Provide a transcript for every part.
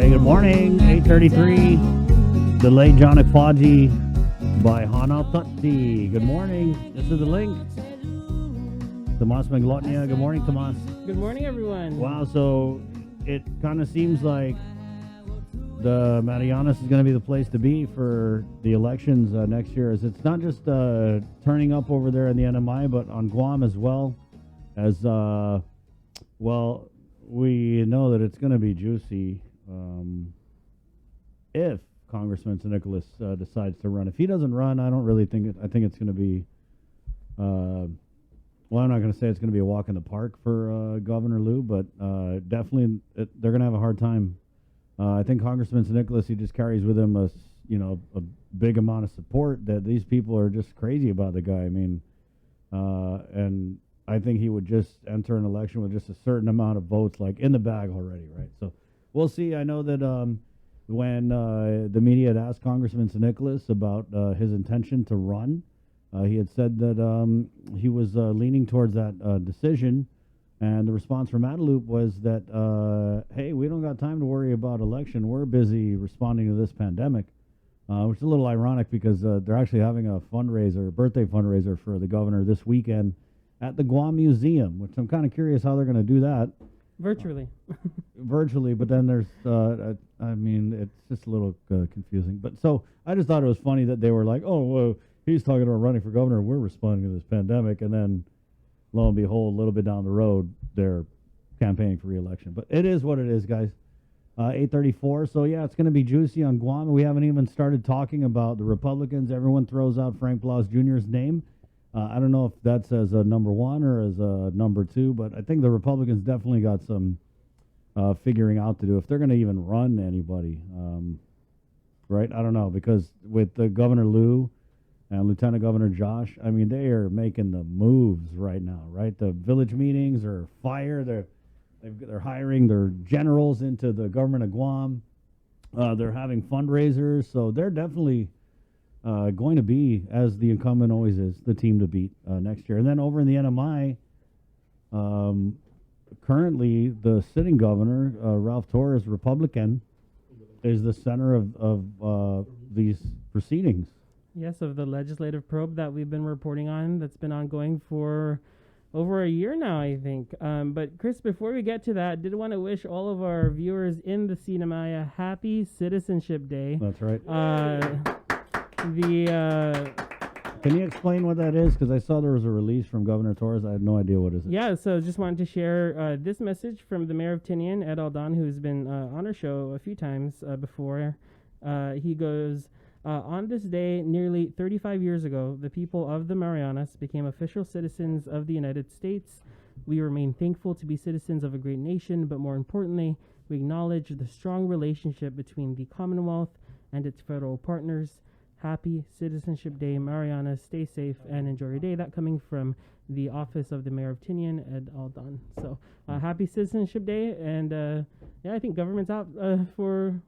Okay, good morning. 8:33. The late John Ekwaji by Hana Tati. Good morning. This is the link. Tomas Maglotnia. Good morning, Tomas. Good morning, everyone. Wow, so it kind of seems like the Marianas is going to be the place to be for the elections next year. As it's not just turning up over there in the NMI, but on Guam as well. As well, we know that it's going to be juicy if Congressman Nicholas decides to run. If he doesn't run, I don't really think I think it's going to be. Well, I'm not going to say it's going to be a walk in the park for Governor Liu, but definitely they're going to have a hard time. I think Congressman Nicholas, he just carries with him a big amount of support that these people are just crazy about the guy. I mean, and I think he would just enter an election with just a certain amount of votes, like in the bag already, right? So we'll see. I know that when the media had asked Congressman Nicholas about his intention to run, he had said that he was leaning towards that decision. And the response from Adelup was that, hey, we don't got time to worry about election. We're busy responding to this pandemic, which is a little ironic because they're actually having a birthday fundraiser for the governor this weekend at the Guam Museum, which I'm kind of curious how they're going to do that. Virtually. Virtually, but then there's, I mean, it's just a little confusing. But so I just thought it was funny that they were like, oh, well, he's talking about running for governor. We're responding to this pandemic. And then lo and behold, a little bit down the road, they're campaigning for re-election. But it is what it is, guys. 8:34. So, yeah, it's going to be juicy on Guam. We haven't even started talking about the Republicans. Everyone throws out Frank Blas Jr.'s name. I don't know if that's as a number one or as a number two, but I think the Republicans definitely got some figuring out to do if they're going to even run anybody. Right? I don't know, because with the Governor Liu and Lieutenant Governor Josh, I mean, they are making the moves right now, right? The village meetings are fire. They're hiring their generals into the government of Guam. They're having fundraisers, so they're definitely going to be, as the incumbent always is, the team to beat next year. And then over in the NMI, currently the sitting governor, Ralph Torres, Republican, is the center of these proceedings. Yes, of the legislative probe that we've been reporting on that's been ongoing for over a year now, I think. But Chris, before we get to that, I did want to wish all of our viewers in the CNMI a happy Citizenship Day. That's right. Can you explain what that is? Because I saw there was a release from Governor Torres. I had no idea what it is. Yeah, so just wanted to share this message from the mayor of Tinian, Ed Aldon, who's been on our show a few times before. He goes, on this day, nearly 35 years ago, the people of the Marianas became official citizens of the United States. We remain thankful to be citizens of a great nation, but more importantly, we acknowledge the strong relationship between the Commonwealth and its federal partners. Happy Citizenship Day, Marianas. Stay safe and enjoy your day. That coming from the office of the mayor of Tinian, Ed Aldon. So, happy Citizenship Day, and yeah, I think government's out for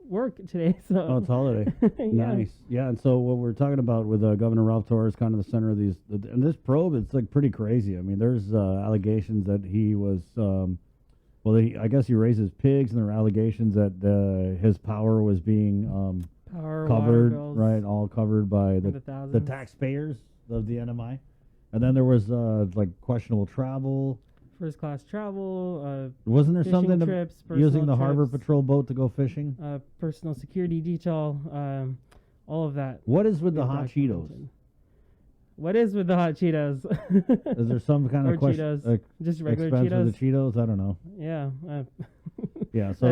work today. So it's holiday. Yeah. Nice. Yeah, and so what we're talking about with Governor Ralph Torres, kind of the center of these, and this probe, it's like pretty crazy. I mean, there's allegations that he was, I guess he raises pigs, and there are allegations that his power was being covered, right, all covered by the taxpayers of the NMI. And then there was like questionable travel. First class travel. Wasn't there something trips, using the Harbor Patrol boat to go fishing? Personal security detail, all of that. What is with the hot Cheetos? What is with the hot Cheetos? Is there some kind of Cheetos? Just regular Cheetos? With the Cheetos? I don't know. Yeah. Yeah, so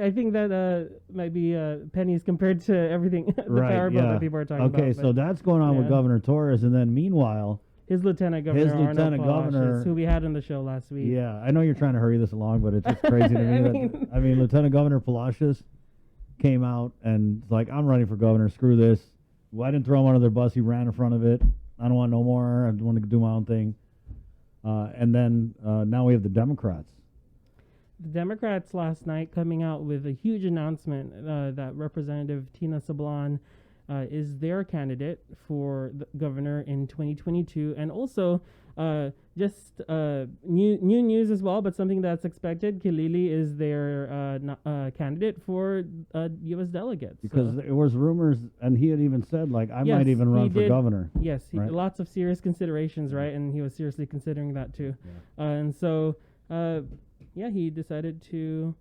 I think that might be pennies compared to everything the power bill that people are talking about. Okay, so that's going on with Governor Torres, and then meanwhile, his lieutenant governor, who we had on the show last week. Yeah, I know you're trying to hurry this along, but it's just crazy to me. I mean, Lieutenant Governor Palacios came out and was like, I'm running for governor, screw this. Well, I didn't throw him under their bus, he ran in front of it. I don't want no more, I want to do my own thing. And then now we have the Democrats. The Democrats last night coming out with a huge announcement that Representative Tina Sablan is their candidate for the governor in 2022, and also Just new news as well, but something that's expected. Kilili is their candidate for U.S. delegates. Because there was rumors, and he had even said, like, I Yes, might even he run for did. governor. Yes, right? lots of serious considerations, right? And he was seriously considering that too. And so, yeah, he decided to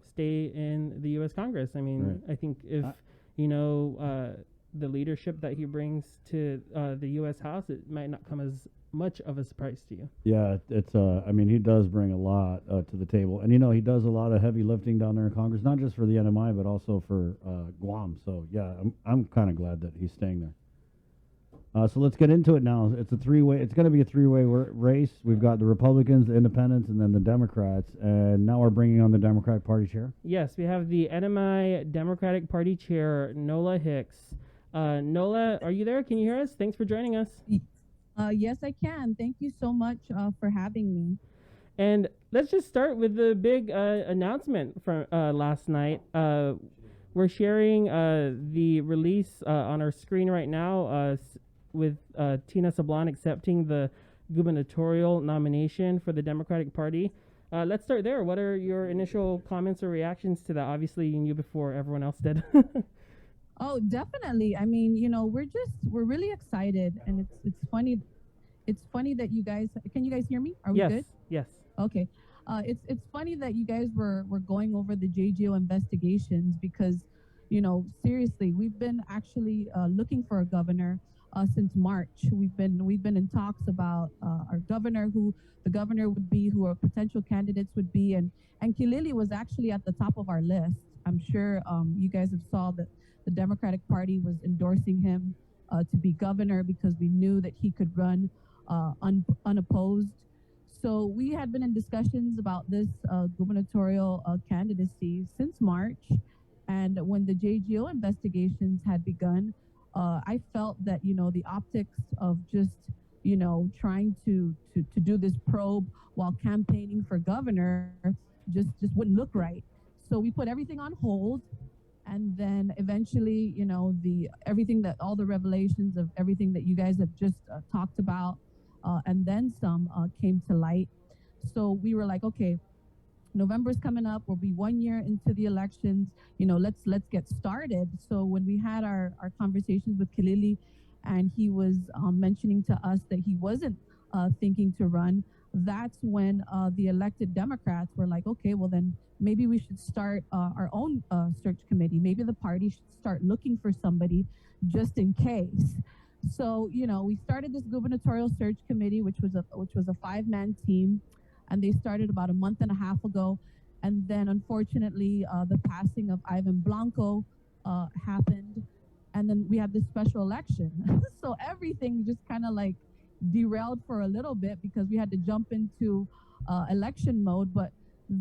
stay in the U.S. Congress. I mean, Right. I think if the leadership that he brings to the U.S. House, it might not come as much of a surprise to you. Yeah, it's I mean, he does bring a lot to the table, and he does a lot of heavy lifting down there in Congress, not just for the NMI but also for Guam. So yeah, I'm kind of glad that he's staying there. So let's get into it now. It's a three-way. It's going to be a three-way race. We've got the Republicans, the Independents, and then the Democrats. And now we're bringing on the Democratic Party chair. Yes, we have the NMI Democratic Party chair, Nola Hix. Nola, are you there? Can you hear us? Thanks for joining us. Yes, I can. Thank you so much for having me. And let's just start with the big announcement from last night. We're sharing the release on our screen right now with Tina Sablan accepting the gubernatorial nomination for the Democratic Party. Let's start there. What are your initial comments or reactions to that? Obviously, you knew before everyone else did. Oh, definitely. I mean, we're really excited, and it's funny. It's funny that you guys can you guys hear me? Are we good? Yes. Okay. It's funny that you guys were going over the JGO investigations because, seriously, we've been actually looking for a governor since March. We've been in talks about our governor, who the governor would be, who our potential candidates would be, and Kilili was actually at the top of our list. I'm sure you guys have saw that the Democratic Party was endorsing him to be governor because we knew that he could run unopposed. So we had been in discussions about this gubernatorial candidacy since March, and when the JGO investigations had begun, I felt that the optics of just trying to do this probe while campaigning for governor just wouldn't look right. So we put everything on hold, and then eventually all the revelations of everything that you guys have just talked about and then some came to light. So we were like, okay, November's coming up. We'll be 1 year into the elections. Let's get started. So when we had our conversations with Kilili, and he was mentioning to us that he wasn't thinking to run, that's when the elected Democrats were like, okay, well then maybe we should start our own search committee. Maybe the party should start looking for somebody just in case. So we started this gubernatorial search committee, which was a 5-man team, and they started about a month and a half ago. And then unfortunately, the passing of Ivan Blanco happened, and then we had this special election. So everything just kind of like derailed for a little bit because we had to jump into election mode. But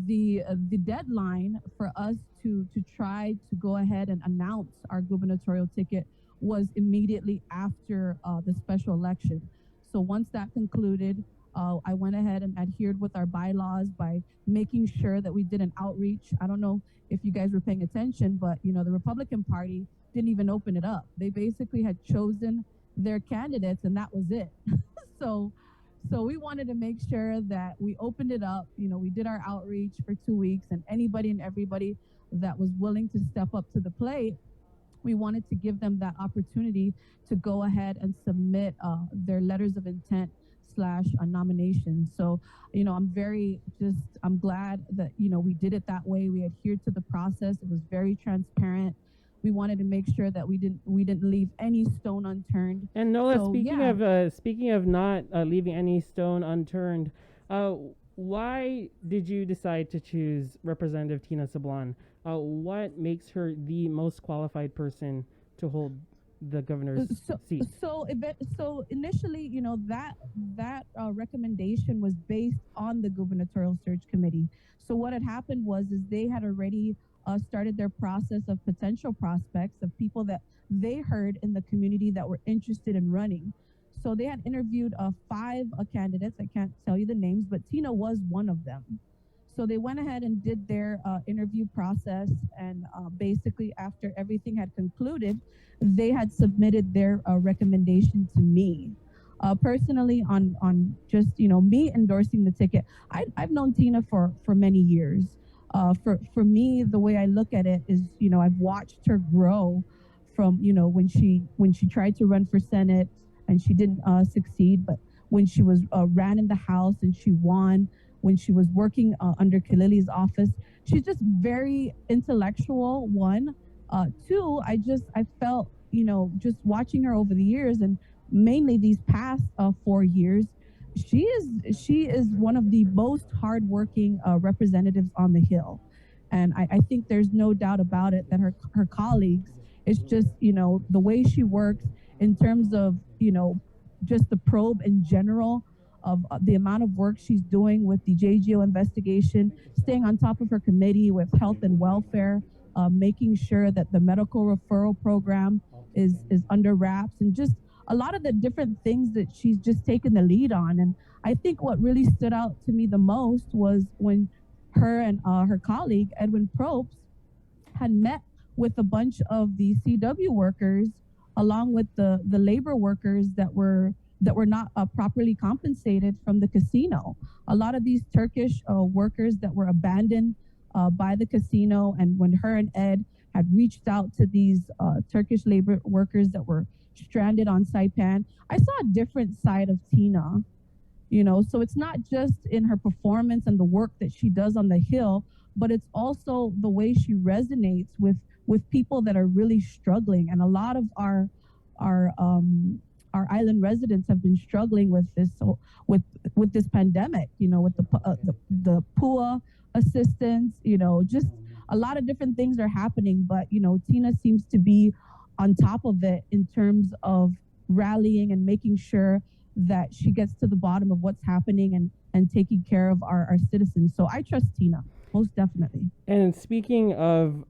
the deadline for us to try to go ahead and announce our gubernatorial ticket was immediately after the special election. So once that concluded, I went ahead and adhered with our bylaws by making sure that we did an outreach. I don't know if you guys were paying attention, but the Republican Party didn't even open it up. They basically had chosen their candidates, and that was it. So we wanted to make sure that we opened it up. We did our outreach for 2 weeks, and anybody and everybody that was willing to step up to the plate, we wanted to give them that opportunity to go ahead and submit their letters of intent / a nomination. So, I'm glad that, we did it that way. We adhered to the process. It was very transparent. We wanted to make sure that we didn't leave any stone unturned. And Nola, speaking of not leaving any stone unturned, why did you decide to choose Representative Tina Sablan? What makes her the most qualified person to hold the governor's seat? So initially, that recommendation was based on the gubernatorial search committee. So what had happened was they had already started their process of potential prospects, of people that they heard in the community that were interested in running. So they had interviewed 5 candidates. I can't tell you the names, but Tina was one of them. So they went ahead and did their interview process, and basically after everything had concluded, they had submitted their recommendation to me. Personally, on just me endorsing the ticket, I've known Tina for many years. For me, the way I look at it is, I've watched her grow from when she tried to run for Senate and she didn't succeed, but when she was ran in the House and she won, when she was working under Kalili's office, she's just very intellectual. One, two, I felt just watching her over the years and mainly these past 4 years, she is one of the most hardworking representatives on the Hill, and I think there's no doubt about it that her colleagues. It's just the way she works in terms of just the probe in general of the amount of work she's doing with the JGO investigation, staying on top of her committee with health and welfare, making sure that the medical referral program is under wraps, and just a lot of the different things that she's just taken the lead on. And I think what really stood out to me the most was when her and her colleague Edwin Probst had met with a bunch of the CW workers, along with the labor workers that were not properly compensated from the casino. A lot of these Turkish workers that were abandoned by the casino, and when her and Ed had reached out to these Turkish labor workers that were stranded on Saipan, I saw a different side of Tina. So it's not just in her performance and the work that she does on the Hill, but it's also the way she resonates with people that are really struggling. And a lot of our island residents have been struggling with this with this pandemic. With the PUA assistance. Just a lot of different things are happening. But Tina seems to be on top of it in terms of rallying and making sure that she gets to the bottom of what's happening and taking care of our citizens. So I trust Tina, most definitely. And speaking of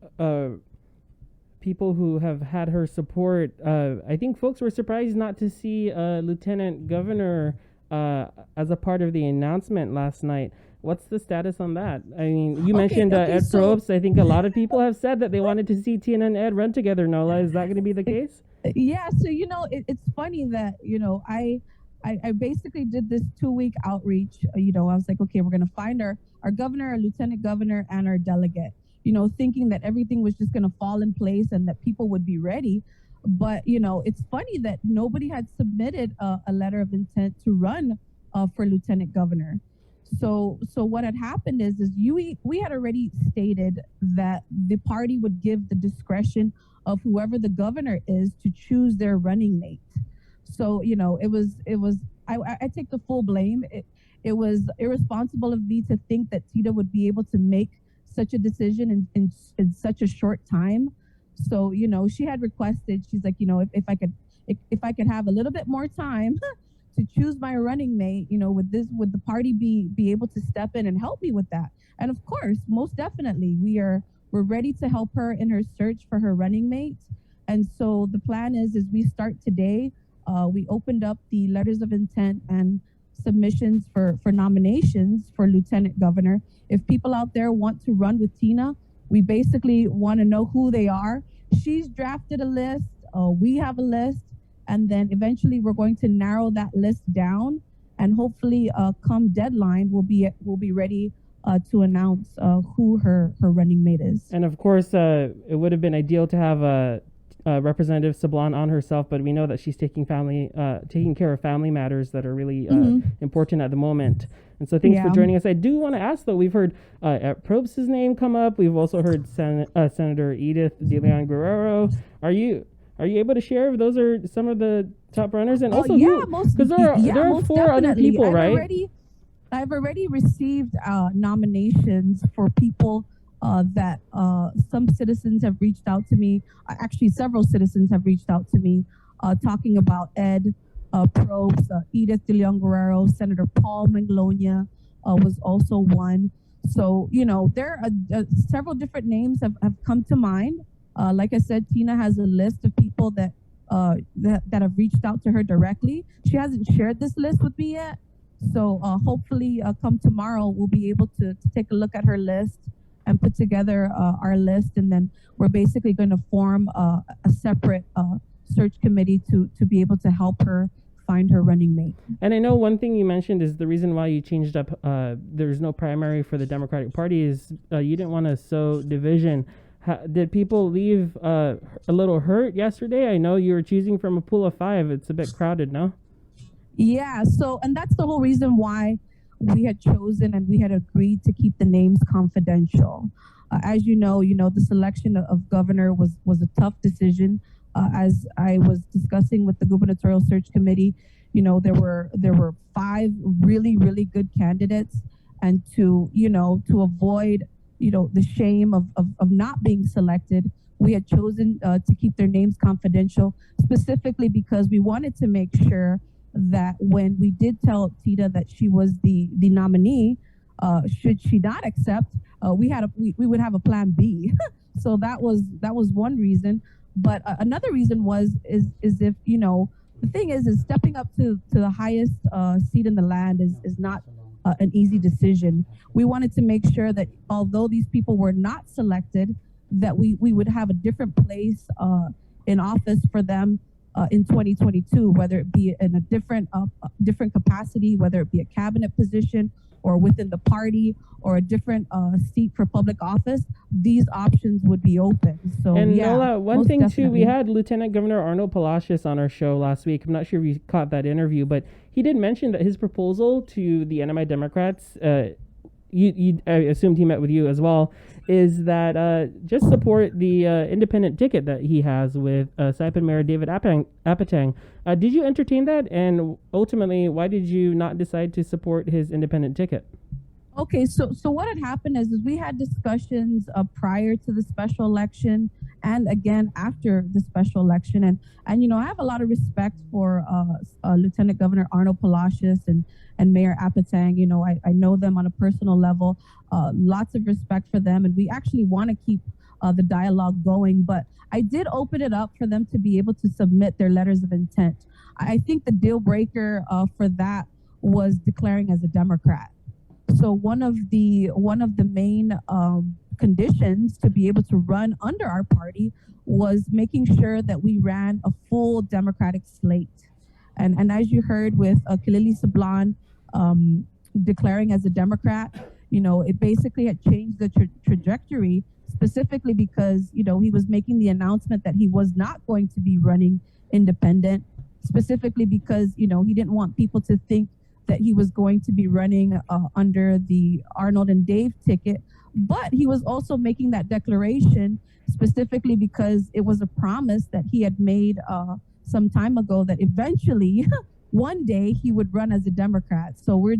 people who have had her support, I think folks were surprised not to see Lieutenant Governor as a part of the announcement last night. What's the status on that? I mean, you mentioned Ed Probst. I think a lot of people have said that they wanted to see Tina and Ed run together. Nola, is that going to be the case? Yeah, so it's funny that I basically did this 2-week outreach. I was like, okay, we're gonna find our governor, our lieutenant governor, and our delegate. Thinking that everything was just gonna fall in place and that people would be ready. But it's funny that nobody had submitted a letter of intent to run for lieutenant governor. So what had happened is we had already stated that the party would give the discretion of whoever the governor is to choose their running mate. So it was I take the full blame. It was irresponsible of me to think that Tina would be able to make such a decision in such a short time. So she had requested. She's like, if I could have a little bit more time to choose my running mate, would the party be able to step in and help me with that? And of course, most definitely, we're ready to help her in her search for her running mate. And so the plan is we start today. We opened up the letters of intent and submissions for nominations for lieutenant governor. If people out there want to run with Tina, we basically want to know who they are. She's drafted a list. We have a list. And then eventually we're going to narrow that list down, and hopefully come deadline we'll be ready to announce who her running mate is. And of course, it would have been ideal to have Representative Sablan on herself, but we know that she's taking care of family matters that are really important at the moment. And so thanks for joining us. I do want to ask, though, we've heard Probst's name come up. We've also heard Senator Edith De Leon Guerrero. Are you able to share if those are some of the top runners? And also, because there are four other people, right? I've already received nominations for people that some citizens have reached out to me. Actually, several citizens have reached out to me talking about Ed Probst, Edith De Leon Guerrero, Senator Paul Manglonia was also one. So, there are several different names have come to mind. Like I said, Tina has a list of people that have reached out to her directly. She hasn't shared this list with me yet. So hopefully come tomorrow, we'll be able to take a look at her list and put together our list. And then we're basically going to form a separate search committee to be able to help her find her running mate. And I know one thing you mentioned is the reason why you changed up. There's no primary for the Democratic Party is you didn't want to sow division. Did people leave a little hurt yesterday? I know you were choosing from a pool of 5. It's a bit crowded, no? Yeah. So, and that's the whole reason why we had chosen and we had agreed to keep the names confidential. As you know, the selection of governor was a tough decision. As I was discussing with the gubernatorial search committee, there were 5 really, really good candidates, and to avoid the shame of not being selected, we had chosen to keep their names confidential, specifically because we wanted to make sure that when we did tell Tita that she was the nominee, should she not accept, we would have a plan B. So that was one reason. But another reason is if the thing is stepping up to the highest seat in the land is not an easy decision. We wanted to make sure that although these people were not selected, that we would have a different place in office for them in 2022, whether it be in a different capacity, whether it be a cabinet position or within the party or a different seat for public office. These options would be open. So, and yeah, Nola, one thing definitely. too, we had Lieutenant Governor Arnold Palacios on our show last week. I'm not sure if you caught that interview, but he did mention that his proposal to the NMI Democrats, I assumed he met with you as well, is that just support the independent ticket that he has with Saipan Mayor David Apatang. Did you entertain that? And ultimately, why did you not decide to support his independent ticket? Okay, so what had happened is we had discussions prior to the special election and again after the special election, and I have a lot of respect for Lieutenant Governor Arnold Palacios and Mayor Apatang. I know them on a personal level, lots of respect for them, and we actually want to keep the dialogue going. But I did open it up for them to be able to submit their letters of intent. I think the deal breaker for that was declaring as a Democrat. So one of the main conditions to be able to run under our party was making sure that we ran a full Democratic slate. And as you heard with Kilili Sablan declaring as a Democrat, it basically had changed the trajectory, specifically because, he was making the announcement that he was not going to be running independent, specifically because, he didn't want people to think that he was going to be running under the Arnold and Dave ticket. But he was also making that declaration specifically because it was a promise that he had made some time ago that eventually one day he would run as a Democrat. So we're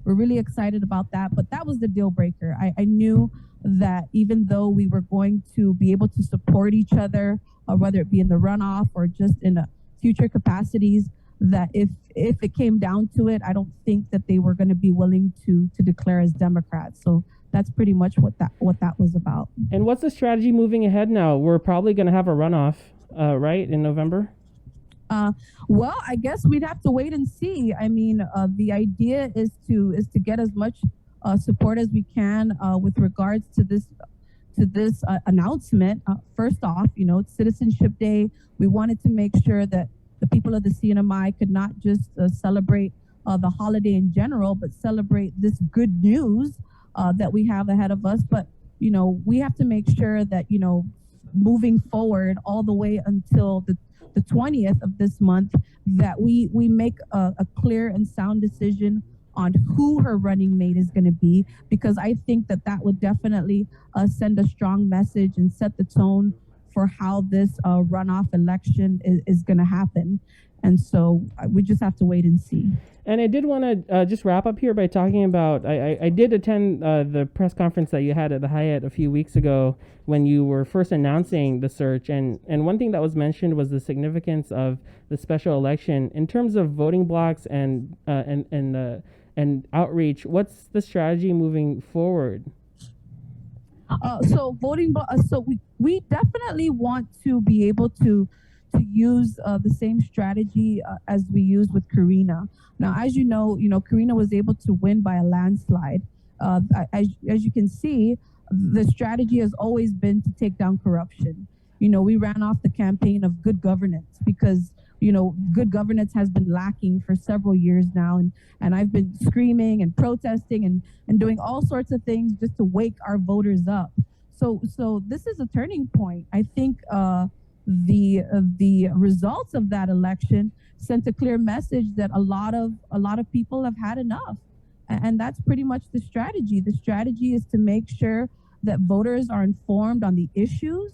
really excited about that. But that was the deal breaker. I knew that even though we were going to be able to support each other, whether it be in the runoff or just in future capacities, that if it came down to it, I don't think that they were going to be willing to declare as Democrats. So that's pretty much what that was about. And what's the strategy moving ahead now? We're probably going to have a runoff, right, in November? Well, I guess we'd have to wait and see. I mean, the idea is to get as much support as we can with regards to this announcement. First off, it's Citizenship Day. We wanted to make sure that the people of the CNMI could not just celebrate the holiday in general, but celebrate this good news that we have ahead of us. But, we have to make sure that, moving forward all the way until the 20th of this month, that we make a clear and sound decision on who her running mate is going to be, because I think that would definitely send a strong message and set the tone for how this runoff election is going to happen. And so we just have to wait and see. And I did want to just wrap up here by talking about, I did attend the press conference that you had at the Hyatt a few weeks ago when you were first announcing the search. And one thing that was mentioned was the significance of the special election in terms of voting blocks and outreach. What's the strategy moving forward? So we definitely want to be able to use the same strategy as we used with Karina. Now, as you know, Karina was able to win by a landslide. As you can see, the strategy has always been to take down corruption. We ran off the campaign of good governance because good governance has been lacking for several years now, and I've been screaming and protesting and doing all sorts of things just to wake our voters up. So this is a turning point. I think the results of that election sent a clear message that a lot of people have had enough, and that's pretty much the strategy. The strategy is to make sure that voters are informed on the issues,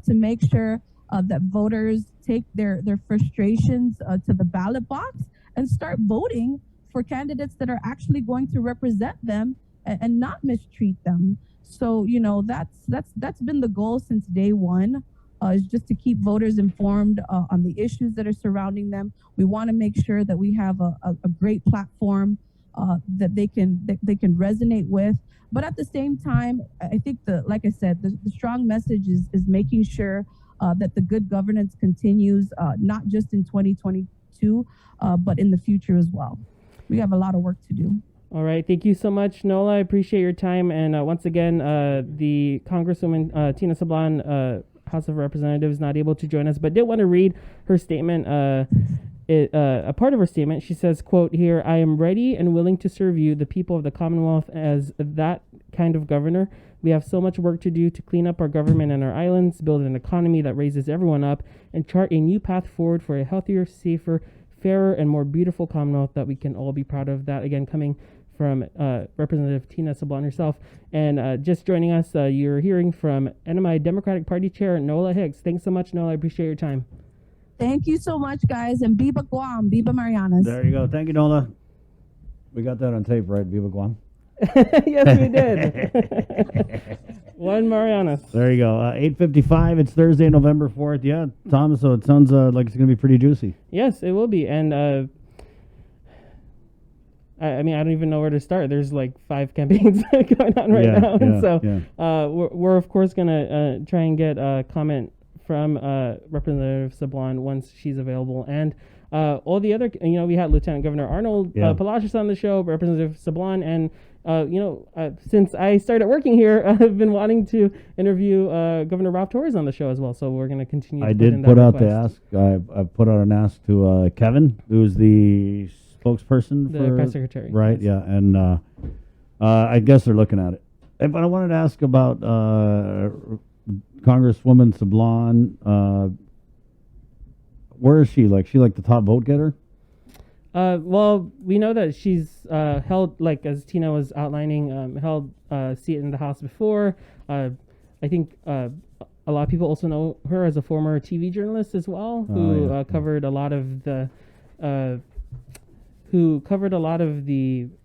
to make sure that voters take their frustrations to the ballot box and start voting for candidates that are actually going to represent them and not mistreat them. So that's been the goal since day one, is just to keep voters informed on the issues that are surrounding them. We want to make sure that we have a great platform that they can resonate with. But at the same time, I think like I said, the strong message is making sure that the good governance continues, not just in 2022, but in the future as well. We have a lot of work to do. All right. Thank you so much, Nola. I appreciate your time. And once again, the Congresswoman Tina Sablan, House of Representatives, not able to join us, but did want to read her statement. A part of her statement, she says, quote, here, I am ready and willing to serve you, the people of the Commonwealth, as that kind of governor. We have so much work to do to clean up our government and our islands, build an economy that raises everyone up, and chart a new path forward for a healthier, safer, fairer, and more beautiful Commonwealth that we can all be proud of. That, again, coming from Representative Tina Sablan herself. And just joining us, you're hearing from CNMI Democratic Party Chair Nola Hix. Thanks so much, Nola. I appreciate your time. Thank you so much, guys. And Viva Guam, Viva Marianas. There you go. Thank you, Nola. We got that on tape, right? Viva Guam. Yes, we did. One Marianas. There you go. 8:55. It's Thursday, November 4th. Yeah, Thomas. So it sounds like it's going to be pretty juicy. Yes, it will be. And I mean, I don't even know where to start. There's like 5 campaigns going on right now, and so we're of course gonna try and get a comment from Representative Sablan once she's available, and all the other. We had Lieutenant Governor Arnold Palacios on the show, Representative Sablan, and since I started working here, I've been wanting to interview Governor Ralph Torres on the show as well. So we're going to continue. I did put out the ask. I put out an ask to Kevin, who's the spokesperson the for press secretary. Right. Yes. Yeah. And I guess they're looking at it. But I wanted to ask about Congresswoman Sablan. Where is she? She like the top vote getter? Well, we know that she's held, like as Tina was outlining, held a seat in the House before. I think a lot of people also know her as a former TV journalist as well, who covered a lot of the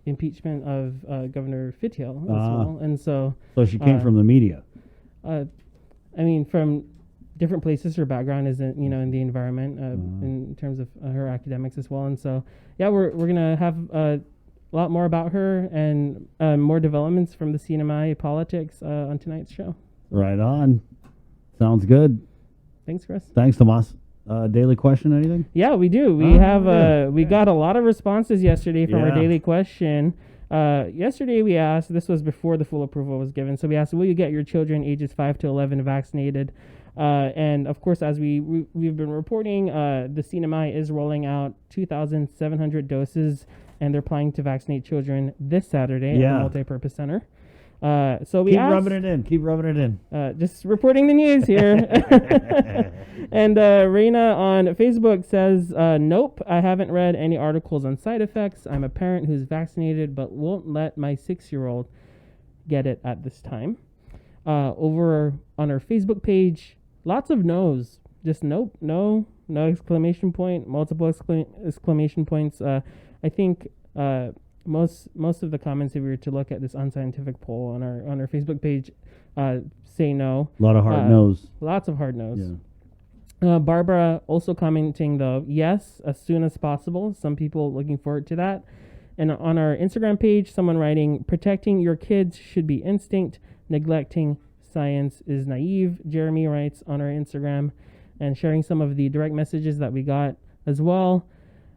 impeachment of Governor Fithiel as well. And so she came from the media. I mean, from different places. Her background is in the environment in terms of her academics as well. And so we're gonna have a lot more about her and more developments from the CNMI politics on tonight's show. Right on. Sounds good. Thanks, Chris. Thanks, Tomas. Daily question, anything? Yeah, we do. We have we got a lot of responses yesterday from our daily question. Yesterday we asked, this was before the full approval was given, so we asked, will you get your children ages 5 to 11 vaccinated? And of course, as we've been reporting, the CNMI is rolling out 2,700 doses, and they're planning to vaccinate children this Saturday at the Multipurpose Center. So we keep rubbing it in. Just reporting the news here. And Reina on Facebook says, nope, I haven't read any articles on side effects. I'm a parent who's vaccinated but won't let my 6-year-old get it at this time. Over on our Facebook page, lots of no's. Just nope, no exclamation point, multiple exclamation points. I think most of the comments, if we were to look at this unscientific poll on our Facebook page, say no. A lot of hard no's. Lots of hard no's. Barbara also commenting though, yes, as soon as possible. Some people looking forward to that. And on our Instagram page, someone writing, protecting your kids should be instinct, neglecting science is naive. Jeremy writes on our Instagram, and sharing some of the direct messages that we got as well.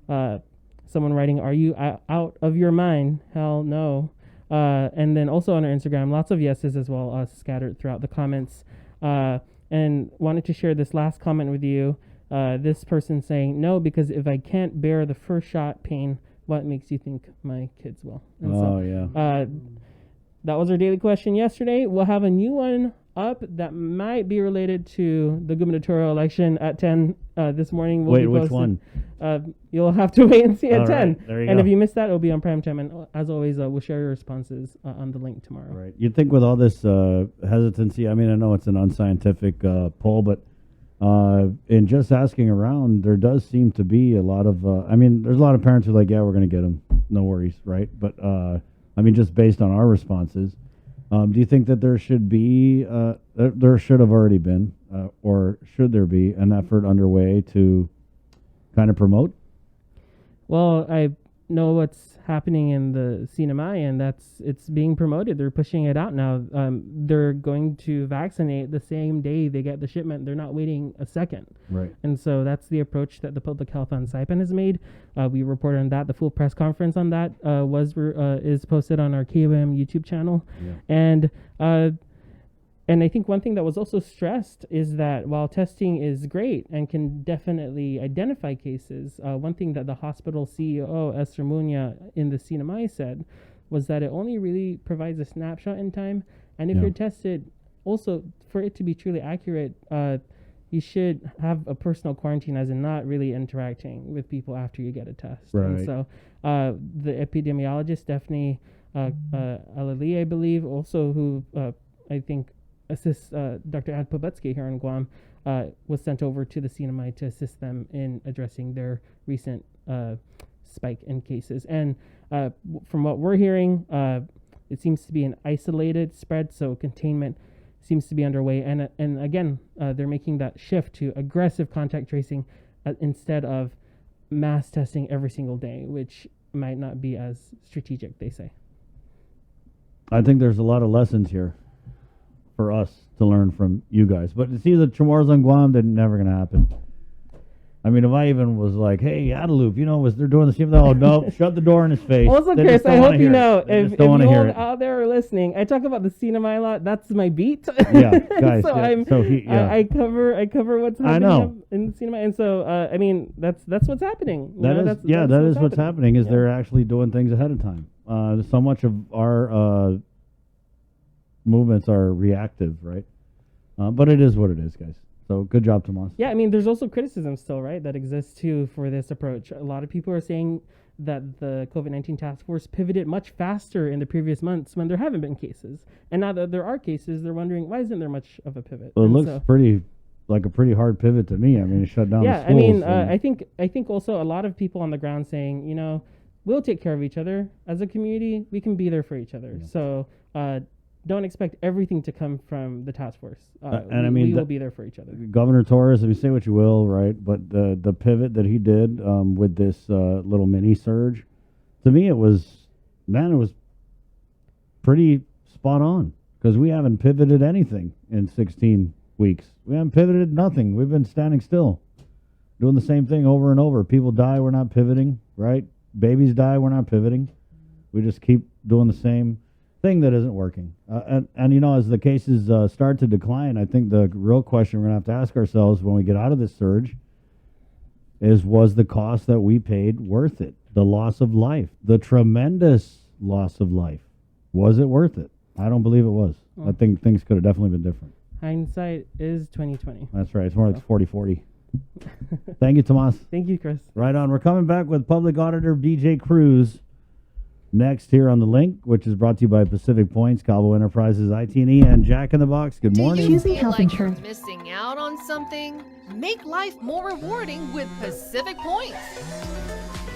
Someone writing, are you out of your mind? Hell no. And then also on our Instagram, lots of yeses as well, scattered throughout the comments. And wanted to share this last comment with you. This person saying, no, because if I can't bear the first shot pain, what makes you think my kids will? And yeah. That was our daily question yesterday. We'll have a new one up that might be related to the gubernatorial election at 10 this morning. Wait, which one? You'll have to wait and see at 10. Right, there you and go. if you missed that, it'll be on prime time. And as always, we'll share your responses on the link tomorrow. Right. You'd think with all this hesitancy, I mean, I know it's an unscientific poll, but in just asking around, there does seem to be a lot of, I mean, there's a lot of parents who are like, yeah, we're going to get them. No worries, right? But, I mean, just based on our responses, do you think that there should be, there should have already been, or should there be an effort underway to kind of promote? Well, I know what's happening in the CNMI, and it's being promoted. They're pushing it out now. They're going to vaccinate the same day they get the shipment. They're not waiting a second. Right. And so that's the approach that the Public Health on Saipan has made. We reported on that. The full press conference on that is posted on our KOM YouTube channel. Yeah. And I think one thing that was also stressed is that while testing is great and can definitely identify cases, one thing that the hospital CEO, Esther Munya, in the CNMI said was that it only really provides a snapshot in time. And if you're tested, also, for it to be truly accurate, you should have a personal quarantine, as in not really interacting with people after you get a test. Right. And so the epidemiologist, Stephanie Alali, I believe, also who I think assists Dr. Ann Pobetsky here in Guam, was sent over to the CNMI to assist them in addressing their recent spike in cases. And from what we're hearing, it seems to be an isolated spread, so containment seems to be underway. And again, they're making that shift to aggressive contact tracing instead of mass testing every single day, which might not be as strategic, they say. I think there's a lot of lessons here for us to learn from you guys. But to see the Chamorros on Guam, that's never going to happen. I mean, if I even was like, hey, Adaloop, you know, they're doing the same thing. Oh, no, shut the door in his face. Also, Chris, I hope you know, if you all it. out there are listening, I talk about the CNMI a lot. That's my beat. Yeah, guys. So I cover what's happening in the CNMI. And so, I mean, that's what's happening. That is what's happening, is they're actually doing things ahead of time. So much of our movements are reactive, right? But it is what it is, guys. So good job, Tomas. Yeah, I mean, there's also criticism still, right, that exists too for this approach. A lot of people are saying that the COVID-19 task force pivoted much faster in the previous months when there haven't been cases. And now that there are cases, they're wondering, why isn't there much of a pivot? Well, it looks like a pretty hard pivot to me. I mean, it shut down the schools. I mean, I think also a lot of people on the ground saying, you know, we'll take care of each other. As a community, we can be there for each other. Yeah. So don't expect everything to come from the task force. And I mean, we will be there for each other. Governor Torres, if you say what you will, right? But the pivot that he did with this little mini surge, to me, it was pretty spot on, because we haven't pivoted anything in 16 weeks. We haven't pivoted nothing. We've been standing still, doing the same thing over and over. People die, we're not pivoting, right? Babies die, we're not pivoting. We just keep doing the same thing that isn't working. And you know, as the cases start to decline, I think the real question we're going to have to ask ourselves when we get out of this surge is, was the cost that we paid worth it? The loss of life, the tremendous loss of life. Was it worth it? I don't believe it was. I think things could have definitely been different. Hindsight is 20/20. That's right. It's more like 40/40. Thank you, Tomas. Thank you, Chris. Right on. We're coming back with Public Auditor DJ Cruz next here on The Link, which is brought to you by Pacific Points, Cabo Enterprises, IT&E, and Jack in the Box. Good morning. Do you feel like you're missing out on something? Make life more rewarding with Pacific Points.